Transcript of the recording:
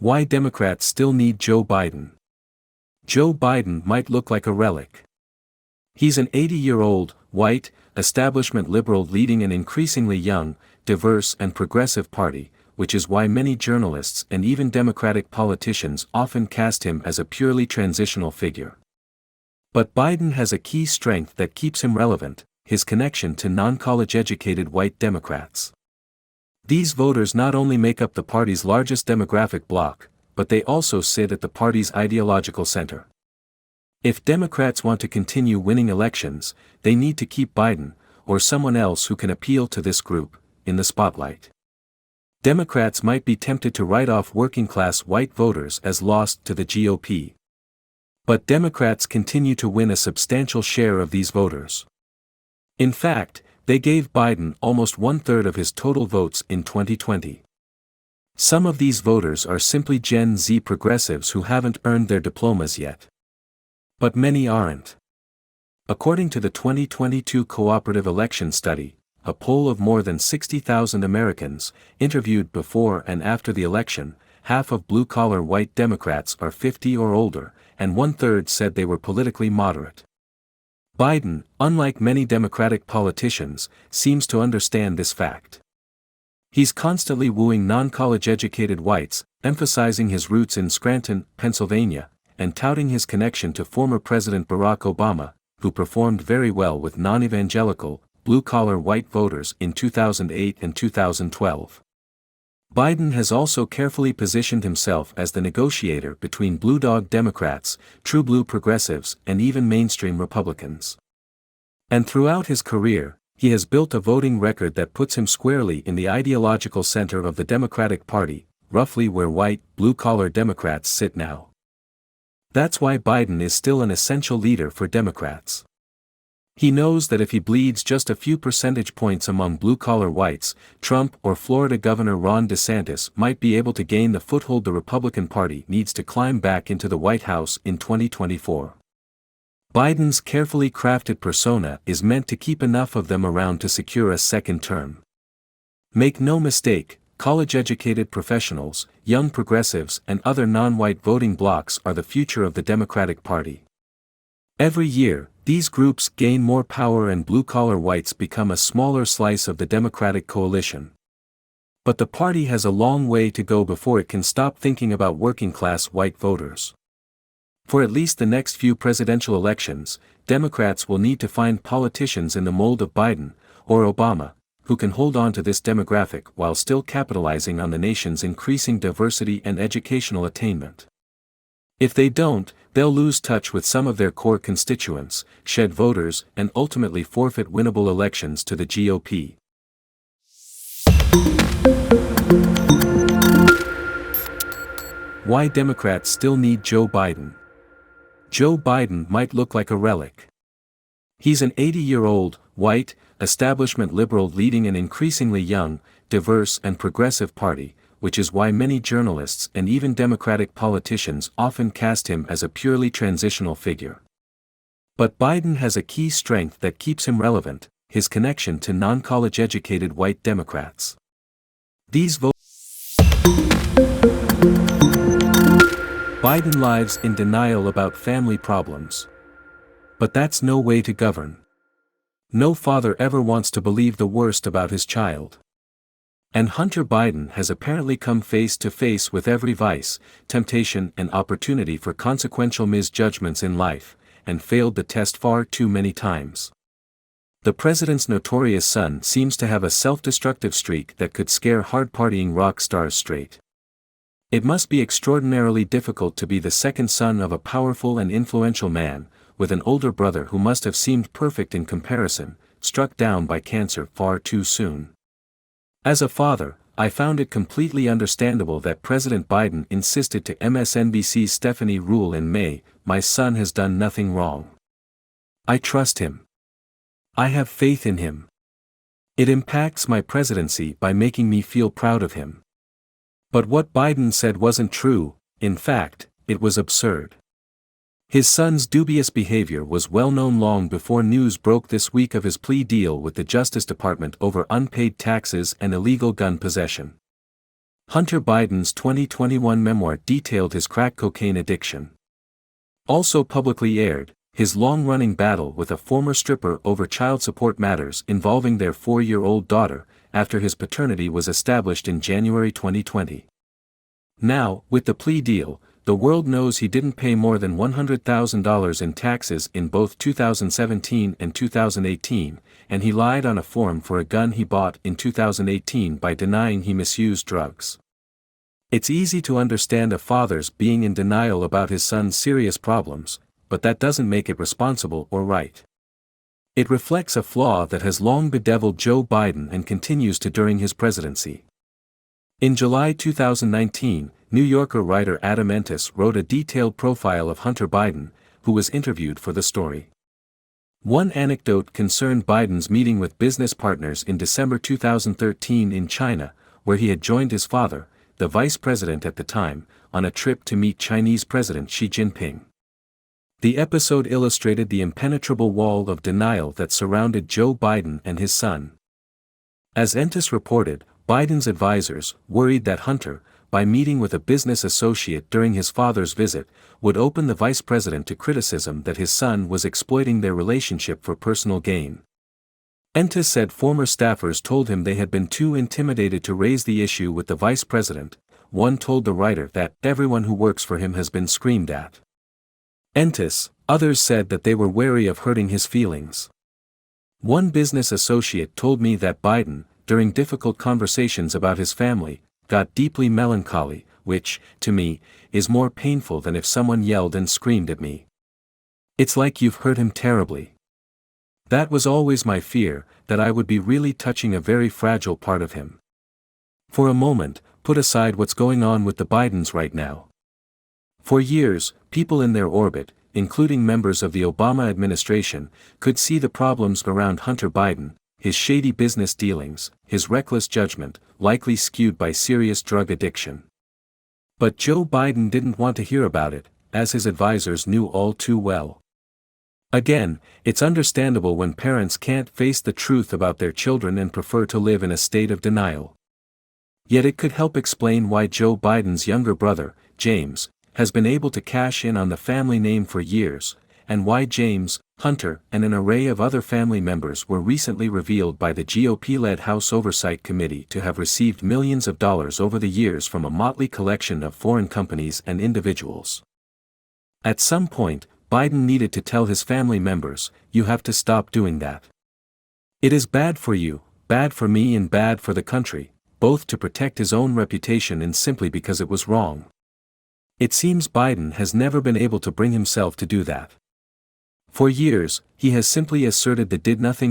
Why Democrats still need Joe Biden. Joe Biden might look like a relic. He's an 80-year-old, white, establishment liberal leading an increasingly young, diverse and progressive party, which is why many journalists and even Democratic politicians often cast him as a purely transitional figure. But Biden has a key strength that keeps him relevant: his connection to non-college educated white Democrats. These voters not only make up the party's largest demographic bloc, but they also sit at the party's ideological center. If Democrats want to continue winning elections, they need to keep Biden, or someone else who can appeal to this group, in the spotlight. Democrats might be tempted to write off working-class white voters as lost to the GOP. But Democrats continue to win a substantial share of these voters. In fact, they gave Biden almost one-third of his total votes in 2020. Some of these voters are simply Gen Z progressives who haven't earned their diplomas yet. But many aren't. According to the 2022 Cooperative Election Study, a poll of more than 60,000 Americans, interviewed before and after the election, half of blue-collar white Democrats are 50 or older, and one-third said they were politically moderate. Biden, unlike many Democratic politicians, seems to understand this fact. He's constantly wooing non-college educated whites, emphasizing his roots in Scranton, Pennsylvania, and touting his connection to former President Barack Obama, who performed very well with non-evangelical, blue-collar white voters in 2008 and 2012. Biden has also carefully positioned himself as the negotiator between blue dog Democrats, true blue progressives, and even mainstream Republicans. And throughout his career, he has built a voting record that puts him squarely in the ideological center of the Democratic Party, roughly where white, blue-collar Democrats sit now. That's why Biden is still an essential leader for Democrats. He knows that if he bleeds just a few percentage points among blue-collar whites, Trump or Florida Governor Ron DeSantis might be able to gain the foothold the Republican Party needs to climb back into the White House in 2024. Biden's carefully crafted persona is meant to keep enough of them around to secure a second term. Make no mistake, college-educated professionals, young progressives and other non-white voting blocs are the future of the Democratic Party. Every year, these groups gain more power and blue-collar whites become a smaller slice of the Democratic coalition. But the party has a long way to go before it can stop thinking about working-class white voters. For at least the next few presidential elections, Democrats will need to find politicians in the mold of Biden, or Obama, who can hold on to this demographic while still capitalizing on the nation's increasing diversity and educational attainment. If they don't, they'll lose touch with some of their core constituents, shed voters, and ultimately forfeit winnable elections to the GOP. Why Democrats still need Joe Biden. Joe Biden might look like a relic. He's an 80-year-old, white, establishment liberal leading an increasingly young, diverse and progressive party, which is why many journalists and even Democratic politicians often cast him as a purely transitional figure. But Biden has a key strength that keeps him relevant: his connection to non-college educated white Democrats. Biden lives in denial about family problems. But that's no way to govern. No father ever wants to believe the worst about his child. And Hunter Biden has apparently come face to face with every vice, temptation and opportunity for consequential misjudgments in life, and failed the test far too many times. The president's notorious son seems to have a self-destructive streak that could scare hard-partying rock stars straight. It must be extraordinarily difficult to be the second son of a powerful and influential man, with an older brother who must have seemed perfect in comparison, struck down by cancer far too soon. As a father, I found it completely understandable that President Biden insisted to MSNBC's Stephanie Ruhle in May, "My son has done nothing wrong. I trust him. I have faith in him. It impacts my presidency by making me feel proud of him." But what Biden said wasn't true. In fact, it was absurd. His son's dubious behavior was well known long before news broke this week of his plea deal with the Justice Department over unpaid taxes and illegal gun possession. Hunter Biden's 2021 memoir detailed his crack cocaine addiction. Also publicly aired, his long-running battle with a former stripper over child support matters involving their 4-year-old daughter, after his paternity was established in January 2020. Now, with the plea deal, the world knows he didn't pay more than $100,000 in taxes in both 2017 and 2018, and he lied on a form for a gun he bought in 2018 by denying he misused drugs. It's easy to understand a father's being in denial about his son's serious problems, but that doesn't make it responsible or right. It reflects a flaw that has long bedeviled Joe Biden and continues to during his presidency. In July 2019, New Yorker writer Adam Entis wrote a detailed profile of Hunter Biden, who was interviewed for the story. One anecdote concerned Biden's meeting with business partners in December 2013 in China, where he had joined his father, the vice president at the time, on a trip to meet Chinese President Xi Jinping. The episode illustrated the impenetrable wall of denial that surrounded Joe Biden and his son. As Entis reported, Biden's advisors worried that Hunter, by meeting with a business associate during his father's visit, would open the vice president to criticism that his son was exploiting their relationship for personal gain. Entis said former staffers told him they had been too intimidated to raise the issue with the vice president. One told the writer that everyone who works for him has been screamed at. Entis, others said that they were wary of hurting his feelings. One business associate told me that Biden, during difficult conversations about his family, got deeply melancholy, which, to me, is more painful than if someone yelled and screamed at me. It's like you've hurt him terribly. That was always my fear, that I would be really touching a very fragile part of him. For a moment, put aside what's going on with the Bidens right now. For years, people in their orbit, including members of the Obama administration, could see the problems around Hunter Biden, his shady business dealings, his reckless judgment, likely skewed by serious drug addiction. But Joe Biden didn't want to hear about it, as his advisors knew all too well. Again, it's understandable when parents can't face the truth about their children and prefer to live in a state of denial. Yet it could help explain why Joe Biden's younger brother, James, has been able to cash in on the family name for years, and why James, Hunter, and an array of other family members were recently revealed by the GOP-led House Oversight Committee to have received millions of dollars over the years from a motley collection of foreign companies and individuals. At some point, Biden needed to tell his family members, "You have to stop doing that. It is bad for you, bad for me and bad for the country," both to protect his own reputation and simply because it was wrong. It seems Biden has never been able to bring himself to do that. For years, he has simply asserted that did nothing wrong.